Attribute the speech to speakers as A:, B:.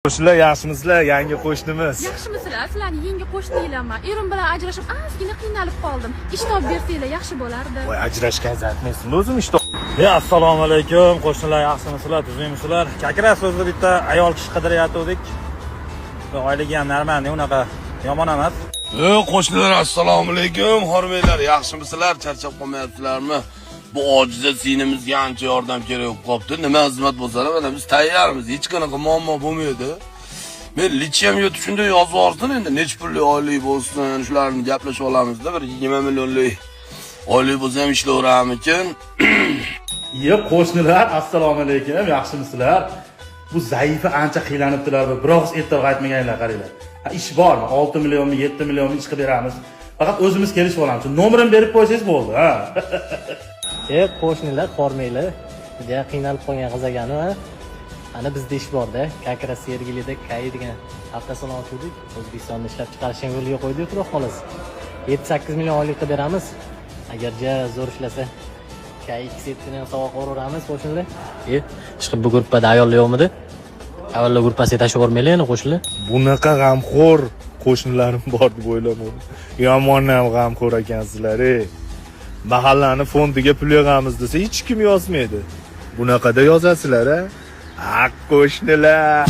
A: Qo'shnilar yaxshimisizlar, yangi qo'shnimiz.
B: Yaxshimisizlar? Sizlarning yangi qo'shnilarman. Erim bilan ajrashib, ozgina qiynalib qoldim. Ish topib bersanglar yaxshi bo'lardi.
A: Voy, ajrashgan aytmaysiz, o'zim ish
C: Assalomu alaykum, qo'shnilar, yaxshimisizlar, tuzukmisizlar? Kakra so'zda bitta ayol kishi qidiryaptik. Oyligi ham normal, unaqa yomon emas.
D: Qo'shnilar, assalomu alaykum, hurmatlar, yaxshimisizlar? Charchab qolmayapsizlarmi? Bu ojiza sinimizga ancha yordam kerak bo'lib qopti. Nima xizmat bo'lsa ham mana biz tayyormiz. Hech qanaqa muammo bo'lmaydi. Men litseyam yotib shunday yozib yuborsin endi, nech pulli oylik bo'lsin, shularni gaplashib olamizda, bir 20 millionlik oylik bo'lsa ham ishlayveramikin.
E: Qo'shnilar, assalomu alaykum, yaxshimisizlar? Bu zaifa ancha qiynalibdilar va biroz ertaroq aytmaganlar, qaranglar. Ish bormi? 6 millionmi, 7 millionmi ish qilib beramiz. Faqat o'zimiz kelishib olamiz. Nomerini berib qo'ysangiz bo'ldi, ha.
F: Qo'shnilar, formanglar. Juda qiynalib qolgan qiz ekani, ha. Ana bizda ish bor-da, Kakra Sergelida KAI degan avtosalon ochdik. O'zbekistonda ishlab chiqarishni yo'lga qo'ydik, xudo xolos. 7-8 million oylik qilib beramiz. Agar zo'r ishlasa, KAI 2 setini ham sovg'a qilib qo'shnilar. Chiqib bu gruppada ayollar yo'qmidi? Avvallar gruppasiga tashlab yubormaylar yana qo'shnilar.
A: Bunaqa g'amxo'r qo'shnilarim bor deb o'ylamadim. Yomon ham g'amxo'r ekansizlar, Mahallani fondiga pul yig'amiz desa hech kim yozmaydi. Bunaqada yozasizlar, ha? Haq qo'shnilar.